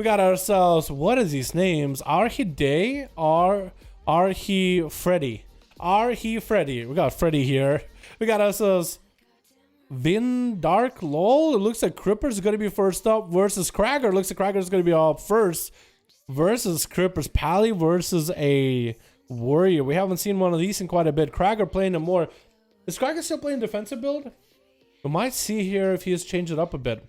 We got ourselves, what is these names? Arhide? Arhi Freddy. Arhi Freddy. We got Freddy here. We got ourselves Vin Dark Lol. It looks like Cripper's gonna be first up versus Krager. Looks like Krager's gonna be up first versus Cripper's. Pally versus a Warrior. We haven't seen one of these in quite a bit. Krager playing a more... Is Krager still playing defensive build? We might see here if he has changed it up a bit.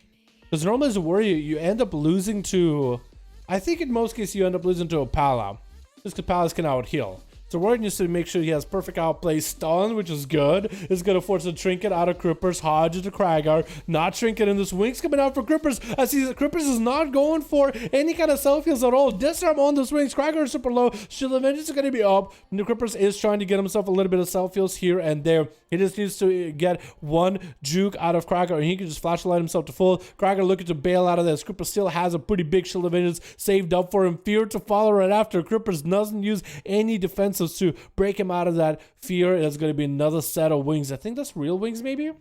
Because normally as a Warrior, you end up losing to... I think in most cases you end up losing to a Pala. Just because Palas can out heal. So Warrior needs to make sure he has perfect outplay stun, which is good. It's going to force a trinket out of Crippers, Hodge into Kragar. Not trinket in this. Wings coming out for Crippers. I see that Crippers is not going for any kind of self heals at all. Disarm on the swings. Kragar is super low. Shield of Vengeance is going to be up. And the Crippers is trying to get himself a little bit of self heals here and there. He just needs to get one juke out of Kragar, and he can just flashlight himself to full. Kragar looking to bail out of this. Crippers still has a pretty big Shield of Vengeance saved up for him. Fear to follow right after. Crippers doesn't use any defensives to break him out of that fear. It's going to be another set of wings. I think that's real wings, maybe?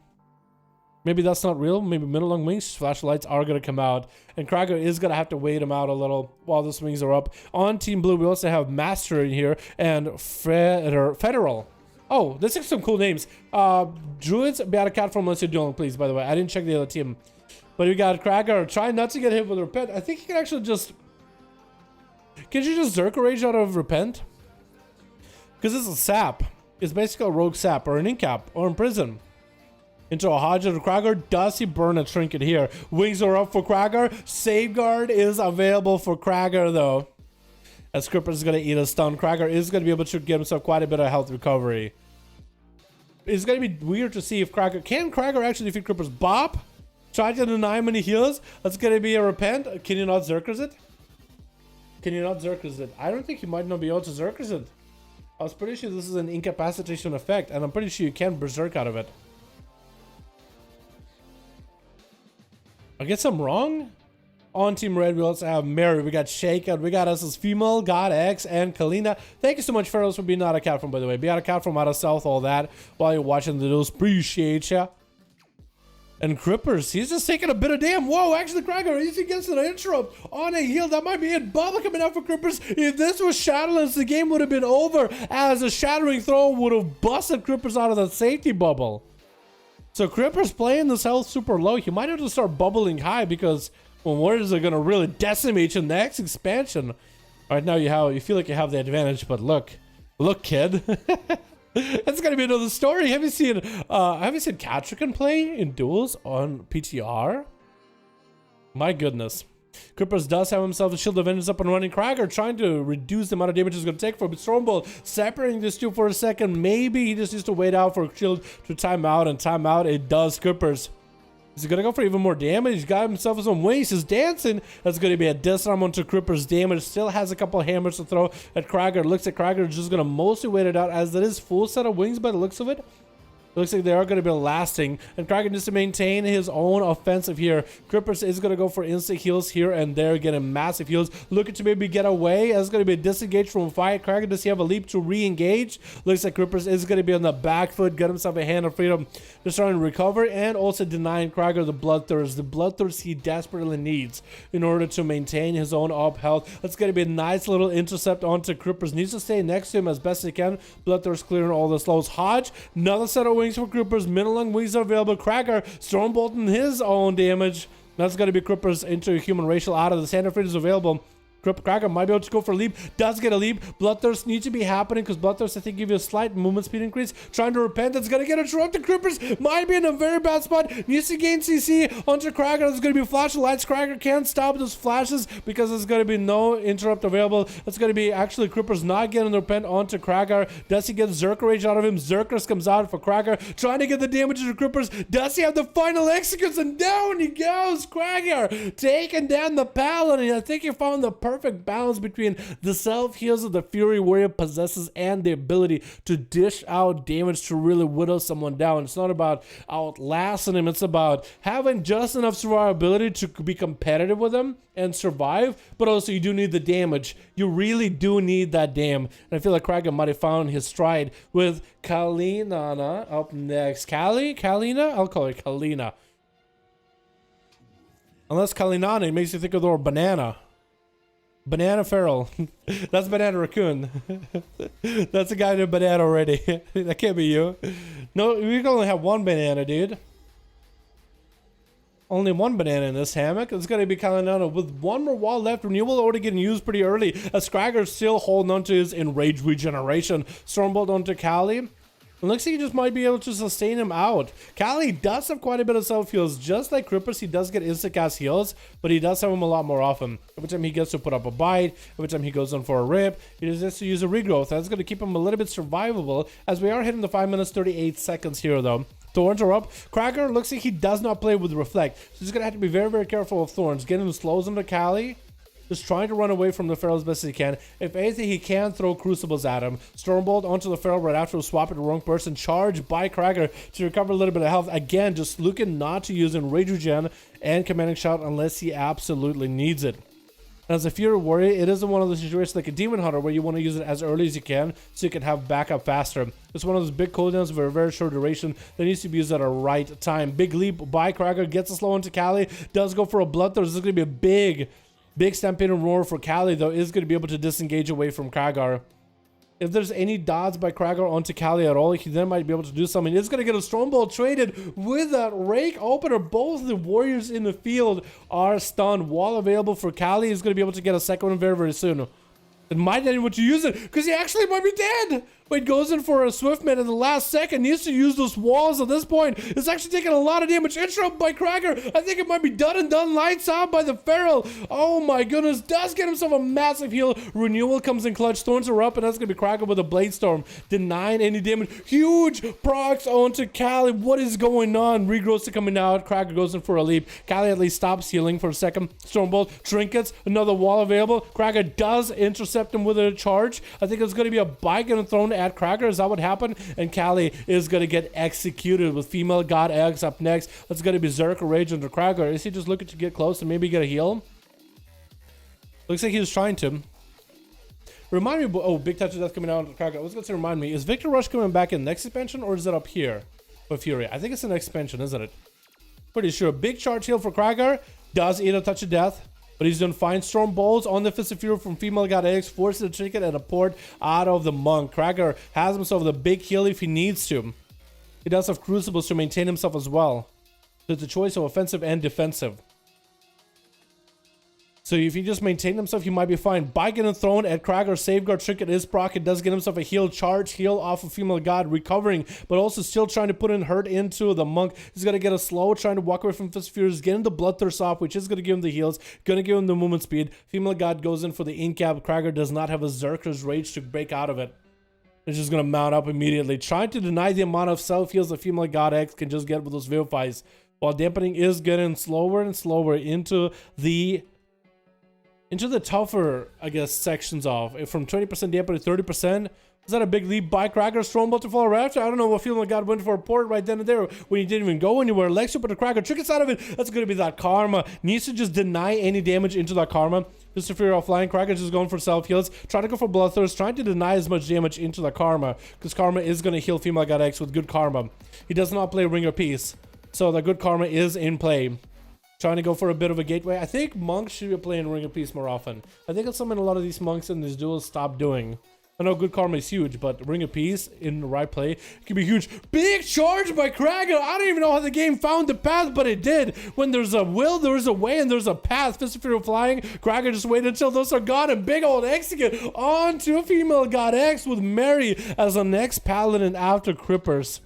Maybe that's not real. Maybe middle long wings. Flashlights are going to come out. And Krager is going to have to wait him out a little while the wings are up. On Team Blue, we also have Master in here and Federal. Oh, this is some cool names. Druids, be out of cat from unless you're dueling, please, by the way. I didn't check the other team. But we got Krager. Try not to get hit with Repent. I think he can actually just... Can you just Zerka Rage out of Repent? Because it's a sap. It's basically a rogue sap or an incap or imprison. Into a Hodge of Krager. Does he burn a trinket here? Wings are up for Krager. Safeguard is available for Krager though. As Cripper is going to eat a stun. Krager is going to be able to get himself quite a bit of health recovery. It's going to be weird to see if Krager... Can Krager actually defeat Cripper's Bop? Try to deny him any heals. That's going to be a Repent. Can you not Zerkers it? Can you not Zerkers it? I don't think you might not be able to Zerkers it. I was pretty sure this is an incapacitation effect, and I'm pretty sure you can berserk out of it. I guess I'm wrong? On Team Red, we also have Mary, we got Shakeout, we got us as female, God X, and Kalina. Thank you so much, Pharaohs, for being out of cat from, by the way. Be out of cat from, out of south, all that, while you're watching the videos. Appreciate ya. And Crippers, he's just taking a bit of damn. Whoa, actually, Krager, he's against an interrupt on a heal. That might be it. Bubble coming out for Crippers. If this was Shadowlands, the game would have been over, as a shattering throw would have busted Crippers out of that safety bubble. So Crippers playing this health super low. He might have to start bubbling high because when Warriors are going to really decimate you in the next expansion. Right now you feel like you have the advantage, but look, kid. That's gonna be another story. Have you seen Catrican play in duels on PTR? My goodness. Crippers does have himself a Shield of Vengeance up and running. Krager trying to reduce the amount of damage he's going to take from Stormbolt. Separating this two for a second. Maybe he just needs to wait out for Shield to time out, and time out it does. Crippers. Is he going to go for even more damage? He's got himself some ways. He's dancing. That's going to be a disarm onto Cripper's damage. Still has a couple of hammers to throw at Krager. Looks like Krager is just going to mostly wait it out, as it is full set of wings by the looks of it. Looks like they are going to be lasting. And Krager needs to maintain his own offensive here. Crippers is going to go for instant heals here and there, getting massive heals. Looking to maybe get away. That's going to be a disengage from a fight. Krager, does he have a leap to re-engage? Looks like Crippers is going to be on the back foot. Get himself a hand of freedom. Just trying to recover and also denying Krager the bloodthirst. The bloodthirst he desperately needs in order to maintain his own up health. That's going to be a nice little intercept onto Crippers. Needs to stay next to him as best he can. Bloodthirst clearing all the slows. Hodge, another set of wings for Crippers. Middle long wings are available. Krager Stormbolting his own damage. That's going to be Crippers into human racial out of the Sand of Freedom is available. Krager might be able to go for a leap. Does get a leap. Bloodthirst needs to be happening because Bloodthirst, I think, give you a slight movement speed increase. Trying to repent. That's going to get interrupted. Crippers might be in a very bad spot. Needs to gain CC onto Krager. There's going to be flash of lights. Krager can't stop those flashes because there's going to be no interrupt available. It's going to be actually Crippers not getting the repent onto Krager. Does he get Zerka Rage out of him? Zerkers comes out for Krager. Trying to get the damage to Crippers. Does he have the final executes? And down he goes. Krager taking down the Paladin. I think he found the perfect balance between the self heals of the Fury Warrior possesses and the ability to dish out damage to really whittle someone down. It's not about outlasting him, it's about having just enough survivability to be competitive with him and survive, but also you do need the damage. You really do need that damn. And I feel like Krager might have found his stride with Kalina up next. Kalina? I'll call her Kalina. Unless Kalinana makes you think of the word banana. Banana Feral. That's Banana Raccoon. That's a guy named Banana already. That can't be you. No, we can only have one banana, dude. Only one banana in this hammock. It's going to be Kalinana with one more wall left. Renewal already getting used pretty early. As Scragger's still holding on to his Enraged Regeneration. Stormbolt onto Kali. It looks like he just might be able to sustain him out. Kali does have quite a bit of self-heals. Just like Crippers, he does get instant-cast heals, but he does have them a lot more often. Every time he gets to put up a bite, every time he goes on for a rip, he just has to use a regrowth. That's going to keep him a little bit survivable, as we are hitting the 5 minutes 38 seconds here, though. Thorns are up. Cracker looks like he does not play with Reflect, so he's going to have to be very, very careful of Thorns. Getting him slows him to Kali. Just trying to run away from the Feral as best as he can. If anything, he can throw Crucibles at him. Stormbolt onto the Feral right after swapping the wrong person. Charge by Cracker to recover a little bit of health. Again, just looking not to use Enrage Regen and Commanding Shout unless he absolutely needs it. As a Fury Warrior, it isn't one of those situations like a Demon Hunter where you want to use it as early as you can so you can have backup faster. It's one of those big cooldowns for a very short duration that needs to be used at a right time. Big leap by Cracker, gets a slow onto Kali, does go for a Bloodthirst. This is going to be a big Stampede and Roar for Kali, though, is going to be able to disengage away from Kragar. If there's any dodge by Kragar onto Kali at all, he then might be able to do something. It's going to get a Strongbow traded with that Rake Opener. Both the warriors in the field are stunned. Wall available for Kali. He's going to be able to get a second one very, very soon. It might not even want to use it because he actually might be dead. But he goes in for a Swiftman in the last second. Needs to use those walls at this point. It's actually taking a lot of damage. Interrupt by Cracker. I think it might be done and done. Lights out by the Feral. Oh my goodness. Does get himself a massive heal. Renewal comes in clutch. Thorns are up, and that's going to be Cracker with a Blade Storm. Denying any damage. Huge procs onto Kali. What is going on? Regrowths are coming out. Cracker goes in for a leap. Kali at least stops healing for a second. Stormbolt. Trinkets. Another wall available. Cracker does intercept him with a charge. I think it's going to be a bike and a thrown at Cracker. Is that what happened? And Kali is going to get executed with Female God Eggs up next. That's going to be Berserker Rage under Cracker. Is he just looking to get close and maybe get a heal? Looks like he was trying to. Remind me, oh, big touch of death coming out on Cracker. I was going to say, remind me, is Victor Rush coming back in the next expansion, or is it up here for Fury? I think it's the next expansion, isn't it? Pretty sure. Big charge heal for Cracker. Does eat a touch of death. But he's doing fine. Storm Bolts on the Fist of Fury from Female God Eggs. Forces a trinket and a port out of the Monk. Cracker has himself the big heal if he needs to. He does have Crucibles to maintain himself as well. So it's a choice of offensive and defensive. So if he just maintains himself, he might be fine. By getting thrown at Cracker, Safeguard Trinket is proc. It does get himself a heal, charge, heal off of Female God, recovering, but also still trying to put in hurt into the Monk. He's going to get a slow, trying to walk away from Fist of Fury, getting the Bloodthirst off, which is going to give him the heals, going to give him the movement speed. Female God goes in for the Incap. Cracker does not have a Berserker's Rage to break out of it. It's just going to mount up immediately, trying to deny the amount of self-heals that Female God X can just get with those Vivifies, while dampening is getting slower and slower into the tougher, I guess, sections of it, from 20% dampen to 30%. Is that a big leap by Cracker? Strongbolt to fall right after. I don't know what Female God went for a port right then and there when he didn't even go anywhere. Lexi put the Cracker trinkets out of it. That's going to be that Karma. Needs to just deny any damage into that Karma. Just to figure out flying. Cracker just going for self heals. Trying to go for Bloodthirst. Trying to deny as much damage into the Karma, because Karma is going to heal Female God X with good Karma. He does not play Ring of Peace, so the good Karma is in play. Trying to go for a bit of a gateway. I think monks should be playing Ring of Peace more often. I think it's something a lot of these monks in these duels stop doing. I know good Karma is huge, but Ring of Peace in the right play can be huge. Big charge by Cracker. I don't even know how the game found the path, but it did. When there's a will, there's a way, and there's a path. Fist of Fury flying. Cracker just waited until those are gone, and big old execute onto Female God X with Mary as the next Paladin after Crippers.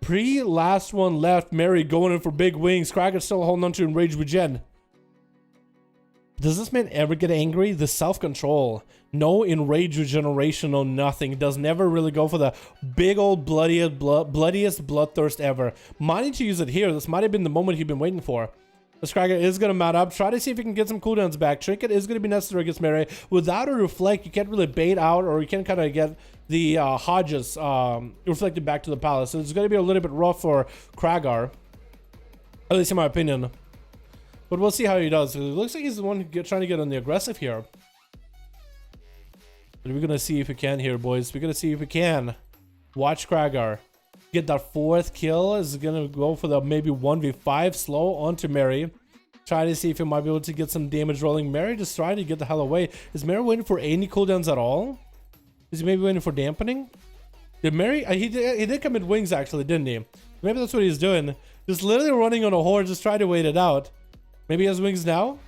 Last one left. Mary going in for big wings. Cracker still holding on to Enraged Regen. Does this man ever get angry? The self-control. No Enraged Regeneration, no nothing. Does never really go for the big old bloodiest Bloodthirst ever. Mighty to use it here. This might have been the moment he'd been waiting for. This Cracker is going to mount up. Try to see if he can get some cooldowns back. Trinket is going to be necessary against Mary. Without a Reflect, you can't really bait out, or you can't kind of get the Hodges reflected back to the palace. So it's going to be a little bit rough for Kragar. At least in my opinion. But we'll see how he does. It looks like he's the one trying to get on the aggressive here. But we're going to see if we can here, boys. We're going to see if we can. Watch Kragar. Get that fourth kill. Is going to go for the maybe 1v5 slow onto Mary. Try to see if he might be able to get some damage rolling. Mary just trying to get the hell away. Is Mary waiting for any cooldowns at all? Is he maybe waiting for dampening? Did Mary... he did commit wings actually, didn't he? Maybe that's what he's doing. Just literally running on a horse, just trying to wait it out. Maybe he has wings now?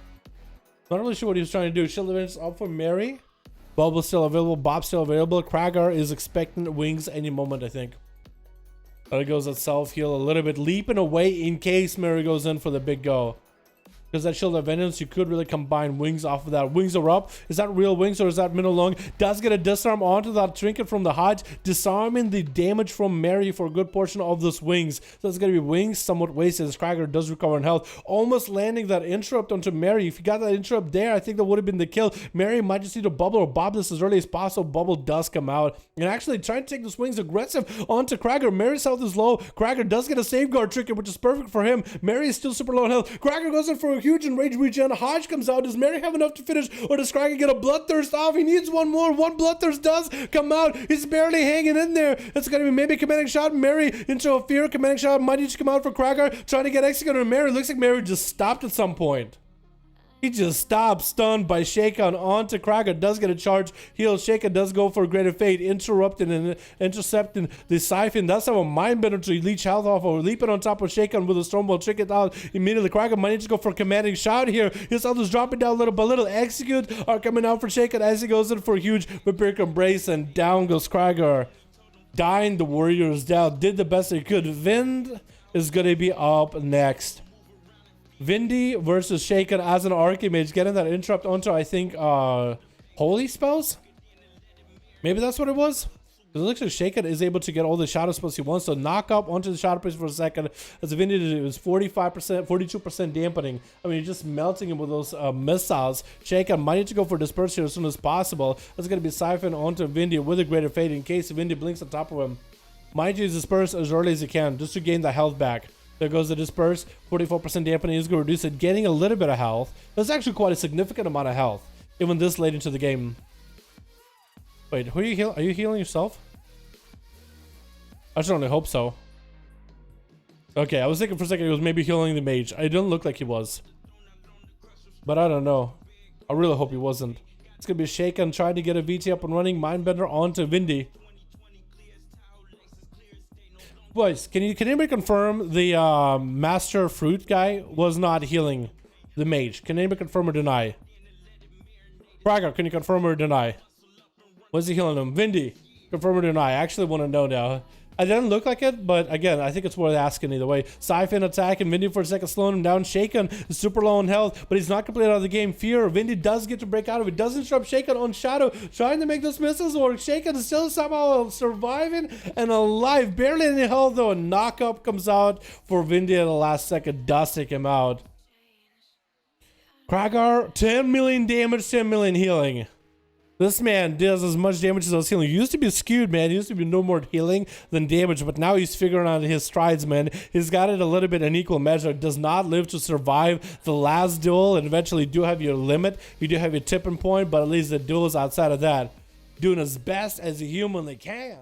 Not really sure what he was trying to do. Shield events up for Mary. Bubble's still available. Bob's still available. Kragar is expecting wings any moment, I think. There goes that self-heal a little bit. Leaping away in case Mary goes in for the big go. Because that Shield of Vengeance, you could really combine wings off of that. Wings are up. Is that real wings or is that middle long? Does get a disarm onto that trinket from the Hodge, disarming the damage from Mary for a good portion of those wings. So it's going to be wings somewhat wasted as Kragar does recover in health. Almost landing that interrupt onto Mary. If you got that interrupt there, I think that would have been the kill. Mary might just need to bubble or bob this as early as possible. Bubble does come out. And actually trying to take those wings aggressive onto Kragar. Mary's health is low. Kragar does get a safeguard trinket, which is perfect for him. Mary is still super low in health. Kragar goes in for a huge enrage regen. Hodge comes out. Does Mary have enough to finish, or does Kragar get a bloodthirst off? He needs one more. One bloodthirst does come out. He's barely hanging in there. It's gonna be maybe a commanding shot. Mary into a fear. Commanding shot might need to come out for Kragar, trying to get executed on Mary. Looks like Mary just stopped at some point. He just stopped, stunned by Shaken onto Kragar. Does get a charge heal. Shaken does go for a greater fate, interrupting and intercepting the siphon. That's how a mindbender to leech health off, or leaping on top of Shaken with a stormbolt trinket out immediately. Kragar might need to go for a commanding shot here. His health is dropping down little by little. Execute are coming out for Shaken as he goes in for a huge vampiric embrace, and down goes Kragar. Dying the warriors down. Did the best they could. Vind is gonna be up next. Vindy versus Shaken as an Archimage, getting that interrupt onto, I think, Holy Spells? Maybe that's what it was? It looks like Shaken is able to get all the shadow spells he wants to knock up onto the shadow priest for a second. As Vindy did, it was 45%, 42% dampening. I mean, just melting him with those missiles. Shaken might need to go for disperse here as soon as possible. That's going to be siphoned onto Vindy with a greater fate in case Vindy blinks on top of him. Might use disperse as early as he can just to gain the health back. There goes the disperse. 44% dampening is going to reduce it, getting a little bit of health. That's actually quite a significant amount of health, even this late into the game. Wait, who are you healing? Are you healing yourself? I should only hope so. Okay, I was thinking for a second he was maybe healing the mage. It didn't look like he was. But I don't know. I really hope he wasn't. It's going to be Shaken trying to get a VT up and running. Mindbender onto Vindy. Boys, can anybody confirm the Master Fruit guy was not healing the mage? Can anybody confirm or deny? Kragar, can you confirm or deny? Was he healing him? Vindy, confirm or deny? I actually want to know now. It didn't look like it, but again, I think it's worth asking either way. Siphon attack and Vindy for a second, slowing him down. Shaken is super low in health, but he's not completely out of the game. Fear, Vindy does get to break out of it. Doesn't interrupt Shaken on Shadow, trying to make those missiles work. Shaken is still somehow surviving and alive. Barely any health though. A knock-up comes out for Vindy at the last second, does take him out. Kragar, 10 million damage, 10 million healing. This man does as much damage as I was healing. He used to be skewed, man. He used to be no more healing than damage, but now he's figuring out his strides, man. He's got it a little bit in equal measure. Does not live to survive the last duel, and eventually do have your limit. You do have your tipping point, but at least the duels outside of that, doing as best as he humanly can.